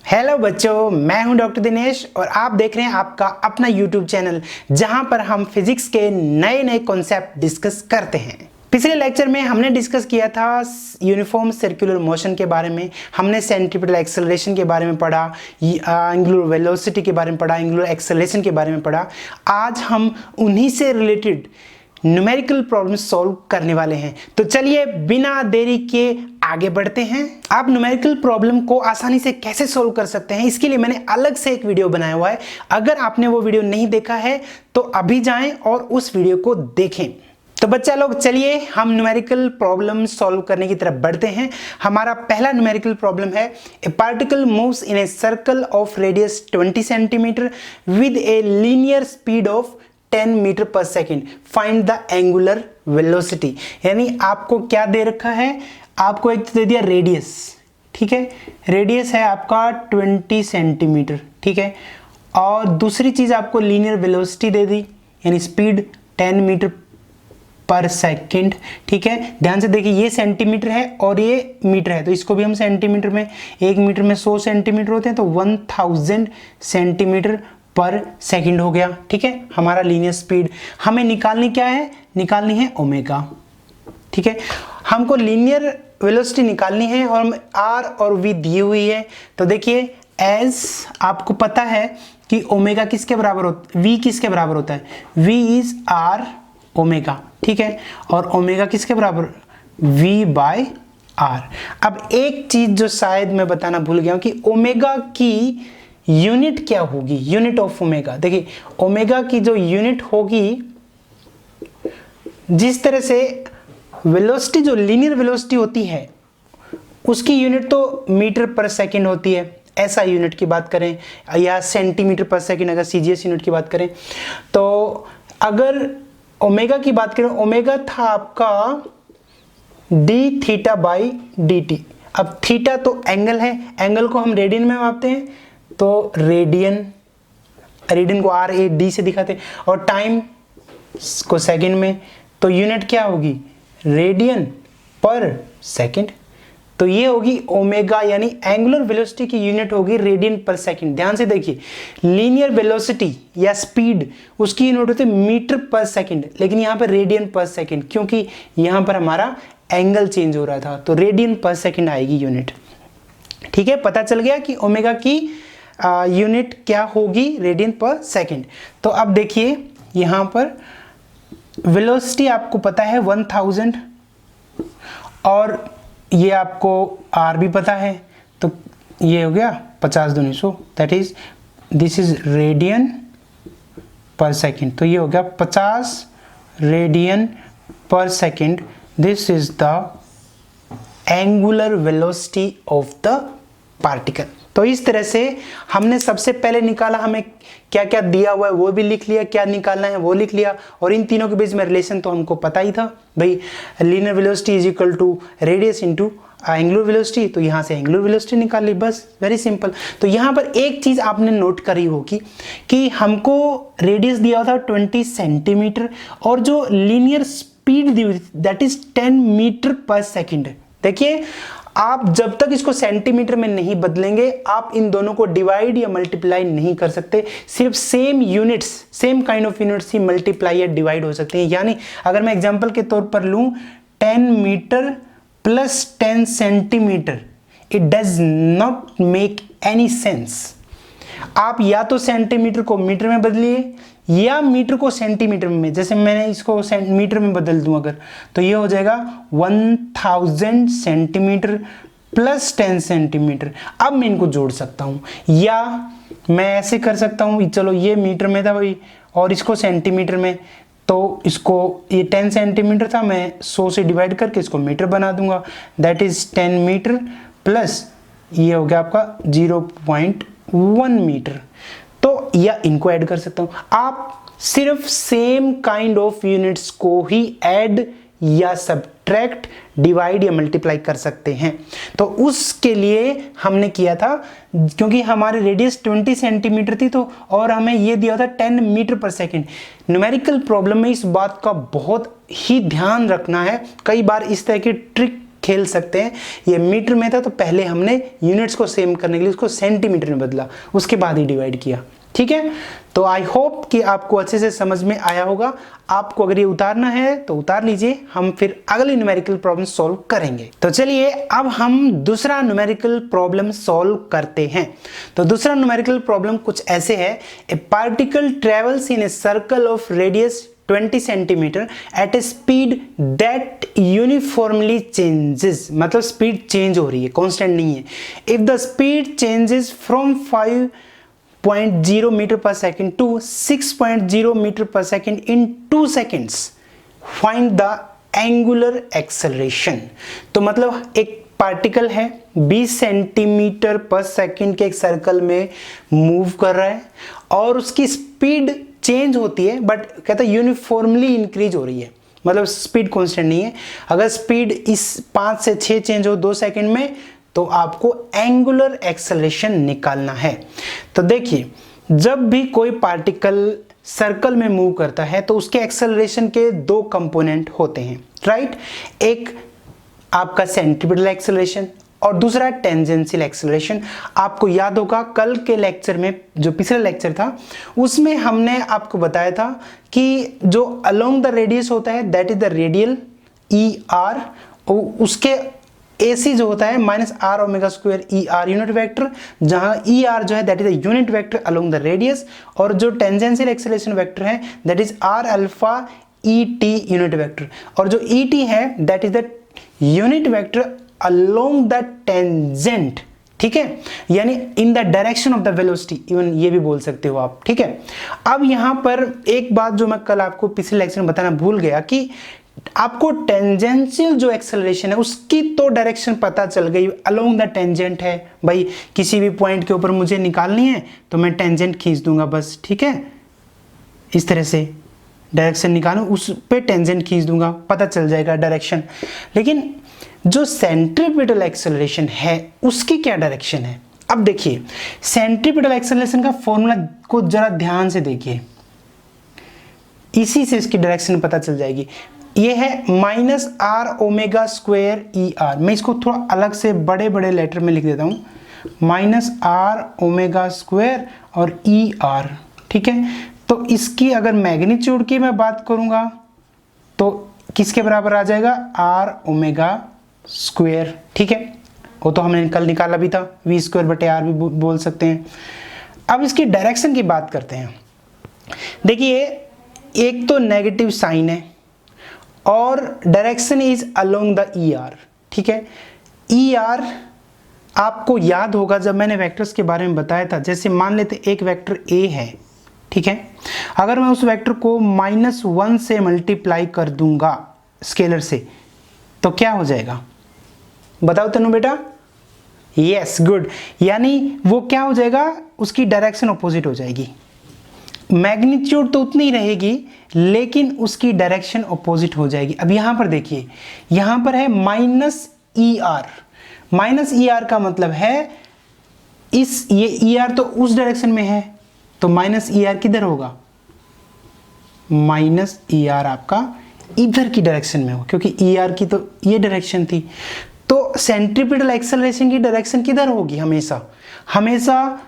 Hello बच्चों, मैं हूं डॉक्टर दिनेश और आप देख रहे हैं आपका अपना यूट्यूब चैनल जहां पर हम फिजिक्स के नए नए कॉन्सेप्ट डिस्कस करते हैं। पिछले लेक्चर में हमने डिस्कस किया था यूनिफॉर्म सर्कुलर मोशन के बारे में, हमने सेंट्रीपिटल एक्सेलरेशन के बारे में पढ़ा, एंगुलर वेलोसिटी के बारे में पढ़ा, एंगुलर एक्सेलरेशन के बारे में पढ़ा। आज हम उन्हीं से रिलेटेड न्यूमेरिकल प्रॉब्लम सॉल्व करने वाले हैं। तो चलिए बिना देरी के आगे बढ़ते हैं। आप न्यूमेरिकल प्रॉब्लम को आसानी से कैसे सॉल्व कर सकते हैं, इसके लिए मैंने अलग से एक वीडियो बनाया हुआ है। अगर आपने वो वीडियो नहीं देखा है तो अभी जाएं और उस वीडियो को देखें। तो बच्चा लोग, चलिए हम न्यूमेरिकल प्रॉब्लम सॉल्व करने की तरफ बढ़ते हैं। हमारा पहला न्यूमेरिकल प्रॉब्लम है, a particle moves in a circle of radius 20 centimetre with a linear speed of 10 metre per second, find the angular velocity. यानी आपको क्या दे रखा है, आपको एक दे दिया रेडियस, ठीक है, रेडियस है आपका 20 सेंटीमीटर, ठीक है, और दूसरी चीज आपको लीनियर वेलोसिटी दे दी, यानी स्पीड 10 मीटर पर सेकेंड, ठीक है। ध्यान से देखिए, ये सेंटीमीटर है और ये मीटर है, तो इसको भी हम सेंटीमीटर में, एक मीटर में 100 सेंटीमीटर होते हैं, तो 1000 सेंटीमीटर पर सेकंड हो गया, ठीक है। हमारा लीनियर स्पीड हमें निकालनी क्या है, निकालनी है ओमेगा, ठीक है। हमको लीनियर वेलोसिटी निकालनी है और आर और वी दी हुई है। तो देखिए, एज आपको पता है कि ओमेगा किसके बराबर होता है, वी किसके बराबर होता है, वी इज आर ओमेगा, ठीक है, और ओमेगा किसके बराबर, वी बाय आर। अब एक चीज जो शायद मैं बताना भूल गया हूं कि ओमेगा की यूनिट क्या होगी, यूनिट ऑफ ओमेगा। देखिए, ओमेगा की जो यूनिट होगी, जिस तरह से वेलोसिटी, जो लीनियर वेलोसिटी होती है, उसकी यूनिट तो मीटर पर सेकंड होती है, ऐसा यूनिट की बात करें, या सेंटीमीटर पर सेकंड अगर सीजीएस यूनिट की बात करें। तो अगर ओमेगा की बात करें, ओमेगा था आपका D theta by D T. अब थीटा तो एंगल है, एंगल को हम रेडियन में मापते हैं, तो रेडियन को आर ए डी से दिखाते हैं, और टाइम को सेकंड में, तो यूनिट क्या होगी, रेडियन पर सेकंड। तो ये होगी ओमेगा, यानी एंगुलर वेलोसिटी की यूनिट होगी रेडियन पर सेकंड। ध्यान से देखिए, लीनियर वेलोसिटी या स्पीड उसकी यूनिट होती है मीटर पर सेकंड, लेकिन यहाँ पर रेडियन पर सेकंड, क्योंकि यहाँ पर हमारा एंगल चेंज हो रहा था, तो रेडियन पर सेकंड आएगी यूनिट, ठीक है। पता चल गया कि ओमेगा की यूनिट क्या होगी, रेडियन पर सेकंड। तो अब देखिए, यहाँ पर वेलोसिटी आपको पता है 1000, और ये आपको आर भी पता है, तो ये हो गया 50 दूनी 100, that is this is radian पर सेकंड। तो ये हो गया 50 रेडियन पर second. This is the angular velocity of the particle. तो इस तरह से हमने सबसे पहले निकाला, हमें क्या क्या दिया हुआ है वो भी लिख लिया, क्या निकालना है वो लिख लिया, और इन तीनों के बीच में रिलेशन तो हमको पता ही था भाई, linear velocity is equal to radius into angular velocity, तो यहाँ से एंगुलर वेलोसिटी निकाल ली, बस वेरी सिंपल। तो यहाँ पर एक चीज आपने नोट करी होगी कि हमको रेडियस दिया हुआ था 20 सेंटीमीटर, और जो लीनियर स्पीड दी हुई that is 10 metre per second. देखिए, आप जब तक इसको सेंटीमीटर में नहीं बदलेंगे, आप इन दोनों को डिवाइड या मल्टीप्लाई नहीं कर सकते। सिर्फ same units, same kind of units he multiply या डिवाइड हो सकते हैं। यानी अगर मैं एग्जांपल के तौर पर लूं, 10 metre plus 10 centimetre, it does not make any sense. आप या तो सेंटीमीटर को मीटर में बदलिए या मीटर को सेंटीमीटर में, जैसे मैंने इसको मीटर में बदल दूं अगर, तो ये हो जाएगा 1000 सेंटीमीटर प्लस 10 सेंटीमीटर। अब मैं इनको जोड़ सकता हूं, या मैं ऐसे कर सकता हूं, चलो ये मीटर में था भाई और इसको सेंटीमीटर में, तो इसको ये 10 सेंटीमीटर था, मैं 100 से डिवाइड करके इसको मीटर बना दूंगा, दैट इज 10 मीटर प्लस ये हो गया आपका 0.1 मीटर। तो या इनको ऐड कर सकता हूं। आप सिर्फ सेम काइंड ऑफ यूनिट्स को ही ऐड या सब्ट्रैक्ट, डिवाइड या मल्टीप्लाई कर सकते हैं। तो उसके लिए हमने किया था, क्योंकि हमारी रेडियस 20 सेंटीमीटर थी, तो और हमें ये दिया था 10 metre per second. Numerical problem में इस बात का बहुत ही ध्यान रखना है, कई बार इस तरह की ट्रिक खेल सकते हैं। ये मीटर में था तो पहले हमने यूनिट्स को सेम करने के लिए उसको सेंटीमीटर में बदला, उसके बाद ही डिवाइड किया। ठीक है, तो आई होप कि आपको अच्छे से समझ में आया होगा। आपको अगर ये उतारना है तो उतार लीजिए, हम फिर अगली न्यूमेरिकल प्रॉब्लम सॉल्व करेंगे। तो चलिए अब हम दूसरा न्यूमेरिकल प्रॉब्लम सॉल्व करते हैं। तो दूसरा न्यूमेरिकल प्रॉब्लम कुछ ऐसे है, a particle travels in a circle of radius 20 centimetre at a speed that uniformly changes, मतलब स्पीड चेंज हो रही है, कांस्टेंट नहीं है। If the speed changes from 5.0 metre per second to 6.0 metre per second in 2 seconds, find the angular acceleration. तो मतलब एक particle है 20 सेंटीमीटर पर सेकेंड के एक सर्कल में मूव कर रहा है और उसकी स्पीड चेंज होती है, बट कहता है यूनिफॉर्मली इंक्रीज हो रही है, मतलब स्पीड कांस्टेंट नहीं है। अगर स्पीड इस 5 से 6 चेंज हो 2 सेकंड में तो आपको एंगुलर एक्सेलरेशन निकालना है। तो देखिए, जब भी कोई पार्टिकल सर्कल में मूव करता है तो उसके एक्सेलरेशन के 2 कंपोनेंट होते हैं, राइट। एक आपका सेंट्रीपिटल एक्सेलरेशन और दूसरा टेंजेंशियल एक्सेलरेशन। आपको याद होगा कल के लेक्चर में, जो पिछला लेक्चर था उसमें हमने आपको बताया था कि जो अलोंग द रेडियस होता है that is the radial E R, उसके AC जो होता है -r omega square ER unit vector, जहां ER जो है that is the unit vector along the radius, और जो टेंजेंशियल एक्सेलरेशन वेक्टर है that is R alpha ET unit vector, और जो ET है that is the unit vector along the tangent. ठीक है, यानी in the direction of the velocity, even ये भी बोल सकते हो आप। ठीक है, अब यहां पर एक बात जो मैं कल आपको पिछले लेक्चर में बताना भूल गया कि आपको टेंजेंशियल जो एक्सेलरेशन है उसकी तो डायरेक्शन पता चल गई, अलोंग द टेंजेंट है। भाई किसी भी पॉइंट के ऊपर मुझे निकालनी है तो मैं टेंजेंट खींच दूंगा बस, ठीक है, इस तरह से डायरेक्शन निकालूं, उस पे टेंजेंट खींच दूंगा, पता चल जाएगा डायरेक्शन। लेकिन जो सेंट्रीपिटल एक्सेलरेशन है उसकी क्या डायरेक्शन है? अब देखिए, सेंट्रीपिटल एक्सेलरेशन का फॉर्मूला को जरा ध्यान से देखिए, इसी से इसकी डायरेक्शन पता चल जाएगी। ये है -r ओमेगा स्क्वायर ER। मैं इसको थोड़ा अलग से बड़े बड़े लेटर में लिख देता हूँ, -r ओमेगा स्क्वायर और ER। ठीक है, तो इसकी अगर मैग्नीट्यूड की मैं बात करूंगा तो किसके बराबर आ जाएगा? r omega square. ठीक है, वो तो हमने कल निकाला भी था, v स्क्वायर बटे r भी बोल सकते हैं। अब इसकी डायरेक्शन की बात करते हैं। देखिए, एक तो नेगेटिव साइन है और direction is along the ER। ठीक है, ER आपको याद होगा जब मैंने वेक्टर्स के बारे में बताया था, जैसे मान लेते एक वेक्टर A है, ठीक है, अगर मैं उस वेक्टर को -1 से मल्टीप्लाई कर दूंगा स्केलर से तो क्या हो जाएगा? बताओ तनु बेटा। यस, गुड, यानी वो क्या हो जाएगा? उसकी डायरेक्शन अपोजिट हो जाएगी। मैग्नीट्यूड तो उतनी ही रहेगी लेकिन उसकी डायरेक्शन अपोजिट हो जाएगी। अब यहां पर देखिए, यहां पर है -ER। -ER का मतलब है इस ये ER तो उस डायरेक्शन में है तो -ER किधर होगा? -ER आपका इधर की डायरेक्शन में हो, क्योंकि ER की तो ये डायरेक्शन थी। तो सेंट्रीपिटल एक्सेलरेशन की डायरेक्शन किधर होगी? हमेशा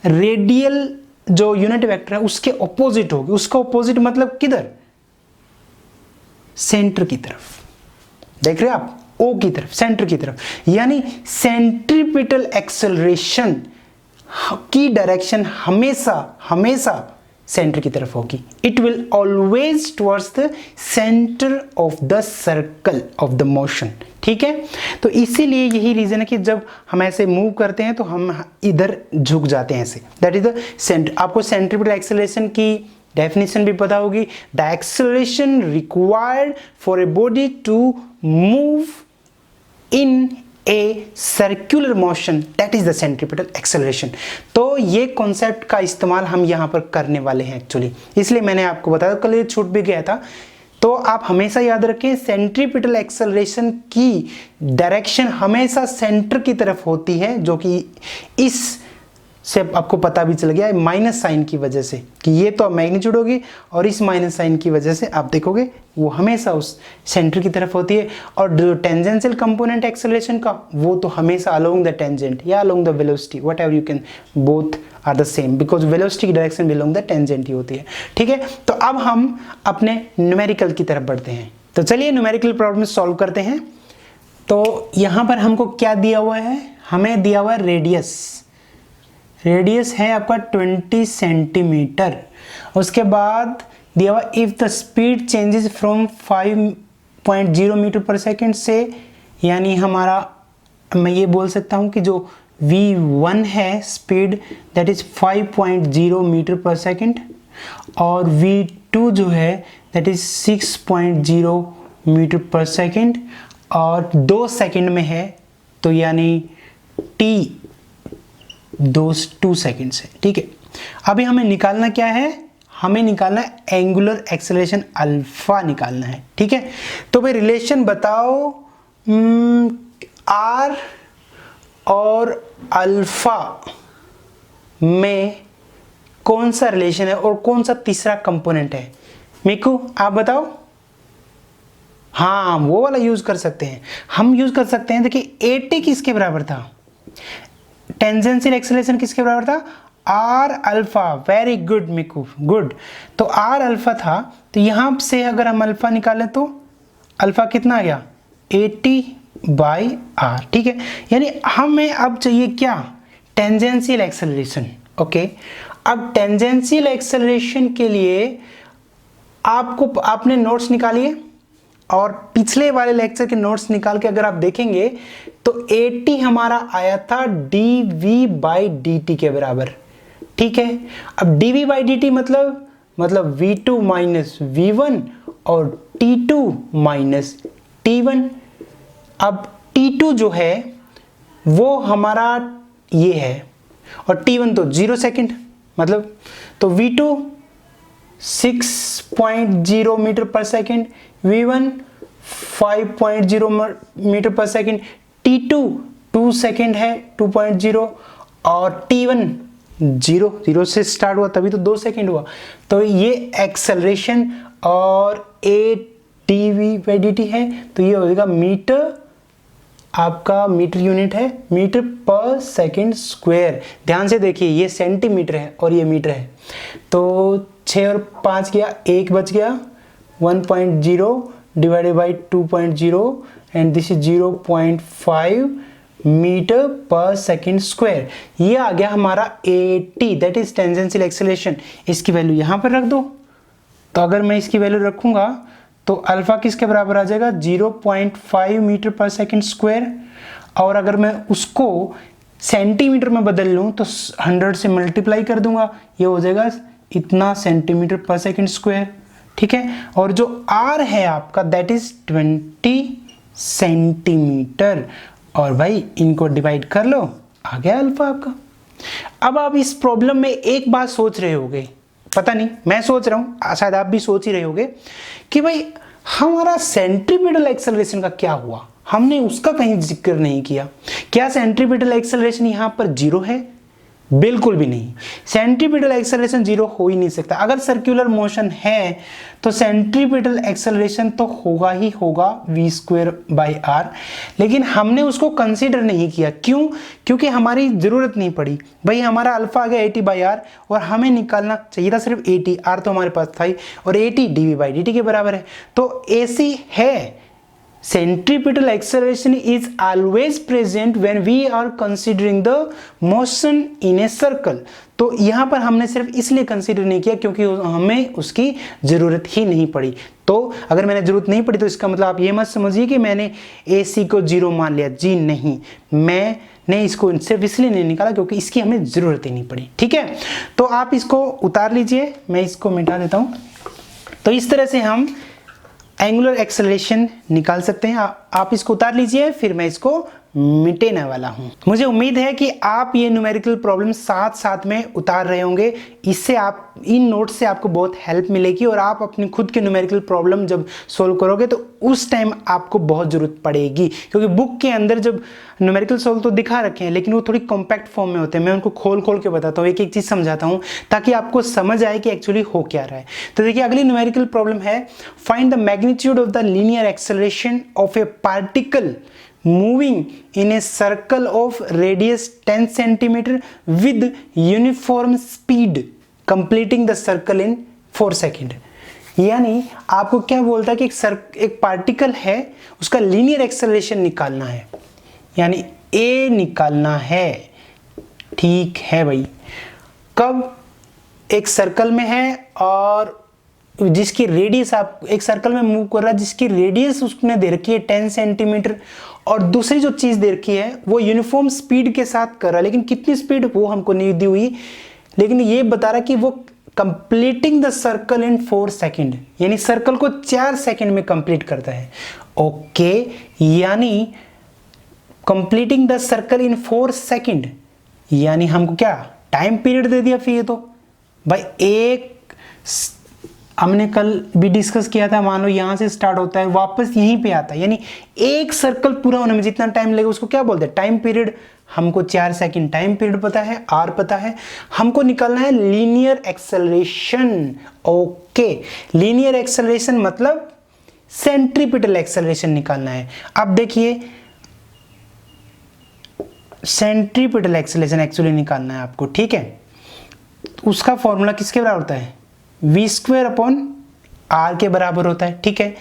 रेडियल जो यूनिट वेक्टर है उसके ऑपोजिट होगी। उसका ऑपोजिट मतलब किधर? सेंटर की तरफ। देख रहे हैं आप, O की तरफ, सेंटर की तरफ। यानी सेंट्रीपिटल एक्सेलरेशन की डायरेक्शन हमेशा सेंटर की तरफ होगी। It will always towards the centre of the circle of the motion. ठीक है, तो इसीलिए यही रीजन है कि जब हम ऐसे मूव करते हैं तो हम इधर झुक जाते हैं ऐसे। That is the centre. आपको सेंट्रीपिटल एक्सेलरेशन की डेफिनेशन भी पता होगी। The acceleration required for a body to move in a circular motion that is the centripetal acceleration. तो ये कॉन्सेप्ट का इस्तेमाल हम यहाँ पर करने वाले हैं एक्चुअली, इसलिए मैंने आपको बताया, कल ये छूट भी गया था। तो आप हमेशा याद रखें, सेंट्रीपिटल एक्सेलरेशन की डायरेक्शन हमेशा सेंटर की तरफ होती है, जो कि इस से आपको पता भी चल गया माइनस साइन की वजह से कि ये तो मैग्नीट्यूड होगी और इस माइनस साइन की वजह से आप देखोगे वो हमेशा उस सेंटर की तरफ होती है। और जो टेंजेंशियल कंपोनेंट एक्सेलरेशन का वो तो हमेशा अलोंग द टेंजेंट या along the velocity, whatever you can, both are the same because velocity की डायरेक्शन भी अलोंग द टेंजेंट ही होती है। ठीक है, तो अब हम अपने न्यूमेरिकल की तरफ बढ़ते हैं। तो चलिए न्यूमेरिकल प्रॉब्लम सॉल्व करते हैं। तो यहाँ पर हमको क्या दिया हुआ है, हमें दिया हुआ है रेडियस है आपका 20 सेंटीमीटर। उसके बाद दिया हुआ if the speed changes from 5.0 metre per second से, यानी हमारा मैं ये बोल सकता हूँ कि जो v1 है speed that is 5.0 metre per second और v2 जो है that is 6.0 metre per second और 2 सेकेंड में है, तो यानी t 2 सेकेंड से। ठीक है, अभी हमें निकालना क्या है, हमें निकालना है एंगुलर एक्सेलरेशन अल्फा निकालना है। ठीक है, तो भाई रिलेशन बताओ आर और अल्फा में कौन सा रिलेशन है और कौन सा तीसरा कंपोनेंट है। मिकू आप बताओ। हाँ वो वाला यूज कर सकते हैं, हम यूज कर सकते हैं। देखिए AT किसके बराबर था, टेंजेंशियल एक्सेलरेशन किसके बराबर था, R alpha. Very good Miku, good. तो आर अल्फा था, तो यहां से अगर हम अल्फा निकालें तो अल्फा कितना आ गया 80/r। ठीक है, यानी हमें अब चाहिए क्या, टेंजेंशियल एक्सेलरेशन। ओके, अब टेंजेंशियल एक्सेलरेशन के लिए आपने नोट्स निकालिए और पिछले वाले लेक्चर के नोट्स निकाल के अगर आप देखेंगे तो 80 हमारा आया था dv/dt के बराबर। ठीक है, अब dv/dt मतलब v2 माइनस v1 और t2 माइनस t1। अब t2 जो है वो हमारा ये है और t1 तो 0 सेकेंड, मतलब तो v2 6.0 metre per second, v1 5.0 metre per second, t2 2 second है 2.0 और t1 0 से स्टार्ट हुआ तभी तो 2 सेकेंड हुआ। तो ये एक्सेलरेशन और a dv/dt है, तो ये हो जाएगा मीटर, आपका मीटर यूनिट है मीटर पर सेकेंड स्क्वायर। ध्यान से देखिए ये सेंटीमीटर है और ये मीटर है, तो 6 और 5 गया, 1 बच गया, 1.0 divided by 2.0 and this is 0.5 metre per second square. ये आ गया हमारा 80, दैट इज टेंजेंशियल एक्सेलरेशन। इसकी वैल्यू यहाँ पर रख दो, तो अगर मैं इसकी वैल्यू रखूंगा तो अल्फा किसके बराबर आ जाएगा 0.5 मीटर पर सेकेंड स्क्वायर, और अगर मैं उसको सेंटीमीटर में बदल लूँ तो 100 से मल्टीप्लाई कर दूंगा, ये हो जाएगा इतना सेंटीमीटर पर सेकेंड स्क्वायर। ठीक है, और जो आर है आपका दैट इज 20 सेंटीमीटर, और भाई इनको डिवाइड कर लो, आ गया अल्फा आपका। अब आप इस प्रॉब्लम में एक बात सोच रहे होगे, पता नहीं मैं सोच रहा हूं, शायद आप भी सोच ही रहे होगे कि भाई हमारा सेंट्रीपिटल एक्सेलरेशन का क्या हुआ, हमने उसका कहीं जिक्र नहीं किया। क्या सेंट्रीपिटल एक्सेलरेशन यहां पर 0 है? बिल्कुल भी नहीं, सेंट्रीपिटल एक्सेलरेशन 0 हो ही नहीं सकता। अगर सर्कुलर मोशन है तो सेंट्रीपिटल एक्सेलरेशन तो होगा ही होगा v²/r, लेकिन हमने उसको कंसीडर नहीं किया। क्यों? क्योंकि हमारी जरूरत नहीं पड़ी। भाई हमारा अल्फा आ गया 80/r और हमें निकालना चाहिए था सिर्फ 80, r तो हमारे पास था ही, और 80 dv/dt के बराबर है, तो AC है। Centripetal acceleration is always present when we are considering the motion in a circle। तो यहाँ पर हमने सिर्फ इसलिए कंसीडर नहीं किया क्योंकि हमें उसकी ज़रूरत ही नहीं पड़ी। तो अगर मैंने ज़रूरत नहीं पड़ी तो इसका मतलब आप ये मत समझिए कि मैंने AC को 0 मान लिया, जी नहीं, मैंने इसको सिर्फ इसलिए नहीं निकाला क्योंकि इसकी हमें ज़रूरत ही नहीं पड़ी। ठीक है, तो आप इसको उतार लीजिए, मैं इसको मिटा देता हूँ। तो इस तरह से हम एंगुलर एक्सेलरेशन निकाल सकते हैं। आप इसको उतार लीजिए, फिर मैं इसको मिटाने वाला हूं। मुझे उम्मीद है कि आप ये न्यूमेरिकल प्रॉब्लम साथ साथ में उतार रहे होंगे। इससे आप इन नोट्स से आपको बहुत हेल्प मिलेगी और आप अपनी खुद के न्यूमेरिकल प्रॉब्लम जब सॉल्व करोगे तो उस टाइम आपको बहुत ज़रूरत पड़ेगी, क्योंकि बुक के अंदर जब न्यूमेरिकल सॉल्व तो दिखा रखे हैं लेकिन वो थोड़ी कॉम्पैक्ट फॉर्म में होते हैं। मैं उनको खोल खोल के बताता हूँ, एक एक चीज़ समझाता हूँ ताकि आपको समझ आए कि एक्चुअली हो क्या रहा है। तो देखिए अगली न्यूमेरिकल प्रॉब्लम है, find the magnitude of the linear acceleration of A particle moving in a circle of radius 10 centimeter with uniform speed completing the circle in 4 second. यानी आपको क्या बोलता है कि एक पार्टिकल है, उसका लीनियर एक्सेलरेशन निकालना है, यानी a निकालना है। ठीक है भाई, कब? एक सर्कल में है और जिसकी रेडियस, आप एक सर्कल में मूव कर रहा है जिसकी रेडियस उसने दे रखी है 10 सेंटीमीटर, और दूसरी जो चीज दे रखी है वो यूनिफॉर्म स्पीड के साथ कर रहा है, लेकिन कितनी स्पीड वो हमको नहीं दी हुई, लेकिन ये बता रहा कि वो completing the circle in 4 second, यानी सर्कल को 4 सेकेंड में कंप्लीट करता है। ओके, यानी completing the circle in 4 second, यानी हमको क्या टाइम पीरियड दे दिया। फिर ये तो भाई एक हमने कल भी डिस्कस किया था, मान लो यहां से स्टार्ट होता है वापस यहीं पे आता है, यानी एक सर्कल पूरा होने में जितना टाइम लगेगा उसको क्या बोलते हैं? Time period. हमको 4 सेकंड टाइम पीरियड पता है, आर पता है, हमको निकालना है linear acceleration. Okay, linear acceleration मतलब सेंट्रीपिटल एक्सेलरेशन निकालना है। अब देखिए सेंट्रीपिटल एक्सेलरेशन एक्चुअली निकालना है आपको, ठीक है। उसका फॉर्मूला किसके बराबर होता है? v² अपॉन r के बराबर होता है, ठीक है,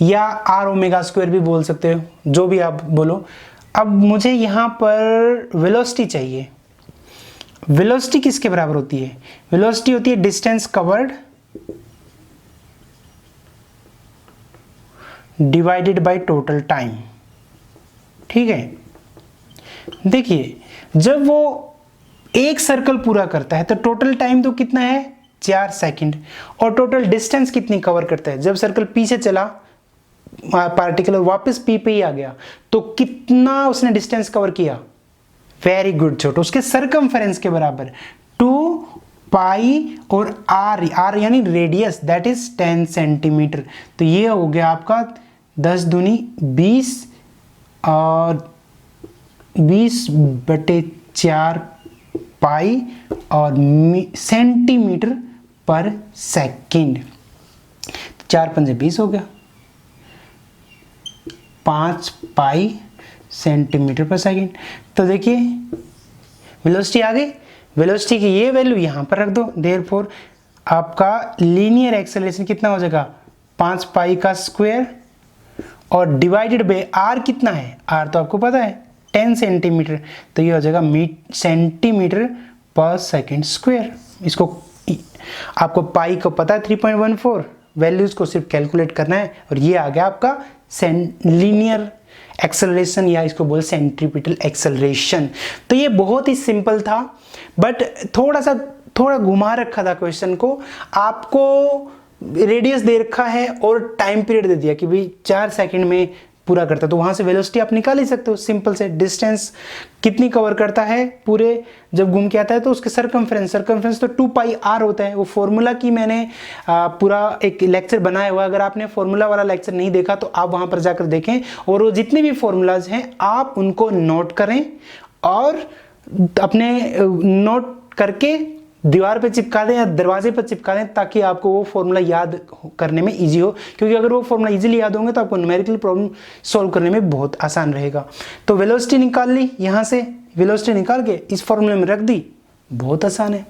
या r ओमेगा स्क्वायर भी बोल सकते हो, जो भी आप बोलो। अब मुझे यहां पर वेलोसिटी चाहिए। वेलोसिटी किसके बराबर होती है? वेलोसिटी होती है distance covered divided by total time, ठीक है। देखिए जब वो एक सर्कल पूरा करता है तो टोटल टाइम तो कितना है? 4 सेकंड। और टोटल डिस्टेंस कितनी कवर करता है? जब सर्कल पी से चला पार्टिकल और वापस पी पे ही आ गया तो कितना उसने डिस्टेंस कवर किया? वेरी गुड छोटो, उसके सरकमफेरेंस के बराबर 2 पाई और r यानी रेडियस, दैट इज 10 सेंटीमीटर। तो ये हो गया आपका 10 दूनी 20 और 20/4 पाई और सेंटीमीटर पर सेकेंड। 4 पंजे 20 हो गया, 5 पाई सेंटीमीटर पर सेकेंड। तो देखिए वेलोसिटी आ गई। वेलोसिटी की ये वैल्यू यहां पर रख दो, देयरफॉर आपका लीनियर एक्सेलरेशन कितना हो जाएगा? 5 पाई का स्क्वायर और डिवाइडेड बाय आर कितना है? आर तो आपको पता है 10 सेंटीमीटर, तो ये हो जाएगा सेंटीमीटर पर सेकेंड स्क्वायर। इसको आपको पाई को पता है 3.14, वैल्यूज को सिर्फ कैलकुलेट करना है और ये आ गया आपका लीनियर एक्सेलरेशन, या इसको बोल सेंट्रीपिटल एक्सेलरेशन। तो ये बहुत ही सिंपल था, बट थोड़ा घुमा रखा था क्वेश्चन को। आपको रेडियस दे रखा है और टाइम पीरियड दे दिया कि भाई 4 सेकंड में पूरा करता है, तो वहां से वेलोसिटी आप निकाल ही सकते हो सिंपल से। डिस्टेंस कितनी कवर करता है पूरे, जब घूम के आता है तो उसके सरकमफेरेंस तो 2 पाई r होता है। वो फॉर्मूला की मैंने पूरा एक लेक्चर बनाया हुआ, अगर आपने फॉर्मूला वाला लेक्चर नहीं देखा तो आप वहां पर जाकर देखें, और वो जितने भी फॉर्मूलाज हैं आप उनको नोट करें और अपने नोट करके दीवार पे चिपका दें या दरवाजे पर चिपका दें, ताकि आपको वो फॉर्मूला याद करने में इजी हो, क्योंकि अगर वो फॉर्मूला इजीली याद होंगे तो आपको न्यूमेरिकल प्रॉब्लम सॉल्व करने में बहुत आसान रहेगा। तो वेलोसिटी निकाल ली, यहाँ से वेलोसिटी निकाल के इस फॉर्मूले में रख दी, बहुत आसान है।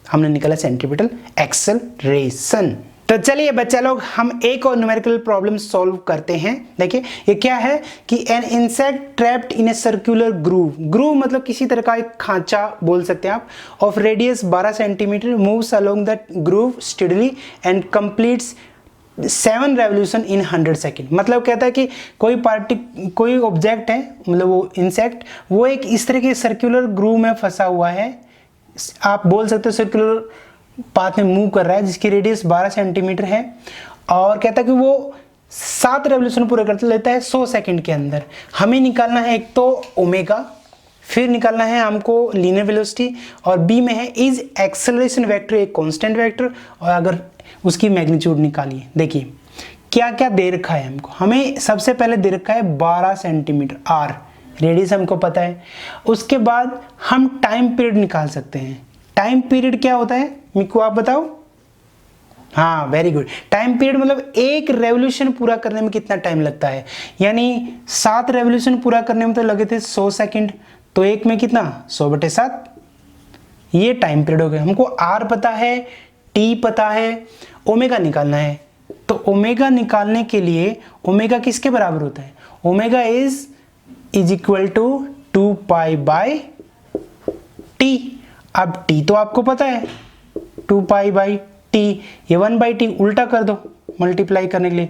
हमने निकाला सेंट्रीपिटल एक्सेलरेशन। तो चलिए बच्चा लोग हम एक और न्यूमेरिकल प्रॉब्लम सॉल्व करते हैं। देखिए ये क्या है कि an insect trapped in a circular groove मतलब किसी तरह का एक खांचा बोल सकते हैं आप, of radius 12 centimetre, moves along that groove steadily and completes 7 revolution in 100 second. मतलब कहता है कि कोई ऑब्जेक्ट है, मतलब वो इंसेक्ट, वो एक इस तरह के सर्कुलर ग्रूव में फंसा हुआ है, आप बोल सकते हो सर्कुलर पाथ में मूव कर रहा है, जिसकी रेडियस 12 सेंटीमीटर है, और कहता है कि वो 7 रेवोल्यूशन पूरा कर लेता है 100 सेकंड के अंदर। हमें निकालना है एक तो ओमेगा, फिर निकालना है हमको लीनियर वेलोसिटी, और बी में है इज एक्सेलरेशन वेक्टर एक कांस्टेंट वेक्टर, और अगर उसकी मैग्नीट्यूड निकालिए। देखिए क्या क्या दे रखा है हमको। हमें सबसे पहले दे रखा है 12 सेंटीमीटर आर, रेडियस हमको पता है। उसके बाद हम टाइम पीरियड निकाल सकते हैं। टाइम पीरियड क्या होता है मिक्कू आप बताओ? हाँ वेरी गुड, टाइम पीरियड मतलब एक रेवोल्यूशन पूरा करने में कितना टाइम लगता है, यानी 7 रेवोल्यूशन पूरा करने में तो लगे थे 100 सेकंड, तो एक में कितना 100/7, ये टाइम पीरियड हो गया। हमको आर पता है, टी पता है, ओमेगा निकालना है। तो ओमेगा निकालने के लिए ओमेगा किसके बराबर होता है? Omega is equal to 2π/t। अब t तो आपको पता है 2π/t, ये 1/t उल्टा कर दो मल्टीप्लाई करने के लिए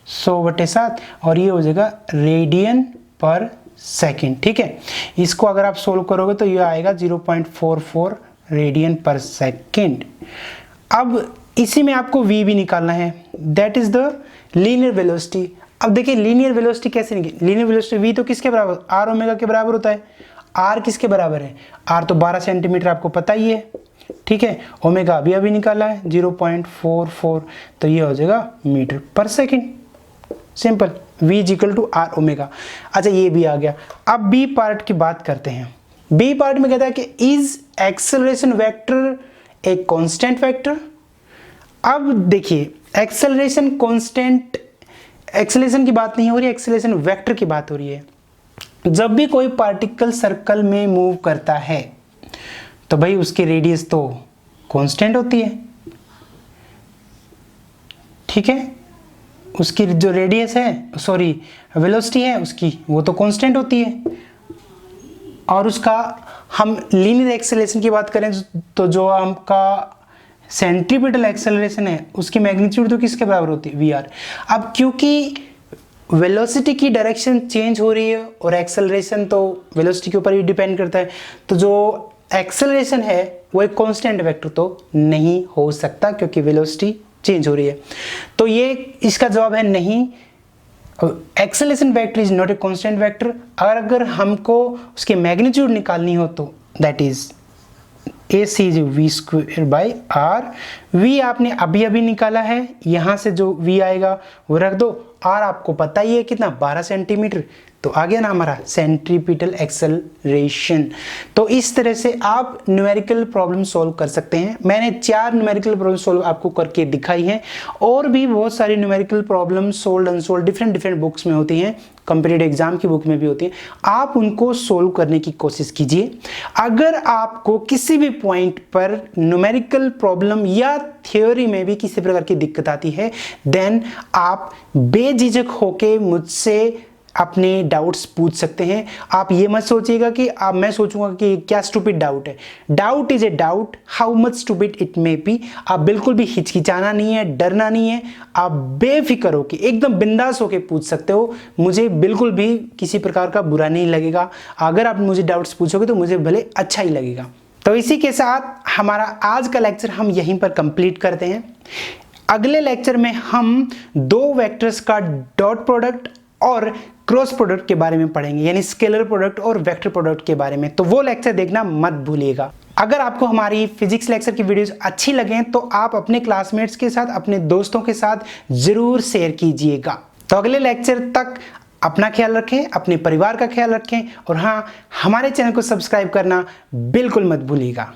100/7, और ये हो जाएगा रेडियन पर सेकेंड। ठीक है, इसको अगर आप सोल्व करोगे तो ये आएगा 0.44 रेडियन पर सेकेंड। अब इसी में आपको v भी निकालना है, that is the linear velocity. अब देखिए लीनियर वेलोसिटी कैसे निकली। लीनियर वेलोसिटी v तो किसके बराबर, r ओमेगा के बराबर होता है। r किसके बराबर है? r तो 12 सेंटीमीटर आपको पता ही है। ठीक है, ओमेगा अभी निकाला है 0.44, तो ये हो जाएगा metre per second. Simple, v is equal to r omega. अच्छा ये भी आ गया। अब बी पार्ट की बात करते हैं। बी पार्ट में कहता है कि is acceleration vector a constant vector. अब देखिए एक्सेलरेशन कांस्टेंट, एक्सेलरेशन की बात नहीं हो रही है, एक्सेलरेशन वेक्टर की बात हो रही है। जब भी कोई पार्टिकल सर्कल में मूव करता है तो भाई उसकी रेडियस तो कांस्टेंट होती है। ठीक है, उसकी जो रेडियस है, सॉरी वेलोसिटी है उसकी, वो तो कांस्टेंट होती है। और उसका हम लीनियर एक्सेलरेशन की बात करें तो जो हमका सेंट्रीपिटल एक्सेलरेशन है उसकी मैग्नीट्यूड तो किसके बराबर होती है? वी.आर। अब क्योंकि वेलोसिटी की डायरेक्शन चेंज हो रही है और एक्सेलरेशन तो वेलोसिटी के ऊपर ही डिपेंड करता है, तो जो एक्सेलरेशन है वो एक कांस्टेंट वेक्टर तो नहीं हो सकता क्योंकि वेलोसिटी चेंज हो रही है। तो ये इसका जवाब है नहीं, acceleration vector is not a constant vector. अगर हमको उसकी मैग्नीट्यूड निकालनी हो तो that is AC is v²/r। v आपने अभी निकाला है, यहाँ से जो v आएगा वो रख दो। r आपको पता ही है कितना, 12 सेंटीमीटर, तो आ गया ना हमारा सेंट्रीपिटल एक्सेलरेशन। तो इस तरह से आप न्यूमेरिकल प्रॉब्लम सॉल्व कर सकते हैं। मैंने 4 न्यूमेरिकल प्रॉब्लम सॉल्व आपको करके दिखाई है, और भी बहुत सारी numerical problem solve unsolved different books में होती हैं, कॉम्पिटिटिव एग्जाम की बुक में भी होती है। आप उनको सोल्व करने की कोशिश कीजिए। अगर आपको किसी भी पॉइंट पर न्यूमेरिकल प्रॉब्लम या थ्योरी में भी किसी प्रकार की दिक्कत आती है, देन आप बेझिझक होके मुझसे अपने डाउट्स पूछ सकते हैं। आप ये मत सोचिएगा कि आप, मैं सोचूंगा कि क्या स्टूपिड डाउट है। Doubt is a doubt, how much stupid it may be. आप बिल्कुल भी हिचकिचाना नहीं है, डरना नहीं है, आप बेफिक्र होके एकदम बिंदास होके पूछ सकते हो। मुझे बिल्कुल भी किसी प्रकार का बुरा नहीं लगेगा। अगर आप मुझे डाउट्स पूछोगे तो मुझे भले अच्छा ही लगेगा। तो इसी के साथ हमारा आज का लेक्चर हम यहीं पर कंप्लीट करते हैं। अगले लेक्चर में हम 2 वेक्टर्स का डॉट प्रोडक्ट और क्रॉस प्रोडक्ट के बारे में पढ़ेंगे, यानी स्केलर प्रोडक्ट और वेक्टर प्रोडक्ट के बारे में। तो वो लेक्चर देखना मत भूलिएगा। अगर आपको हमारी फिजिक्स लेक्चर की वीडियोस अच्छी लगें तो आप अपने क्लासमेट्स के साथ, अपने दोस्तों के साथ जरूर शेयर कीजिएगा। तो अगले लेक्चर तक अपना ख्याल रखें, अपने परिवार का ख्याल रखें, और हाँ, हमारे चैनल को सब्सक्राइब करना बिल्कुल मत भूलिएगा।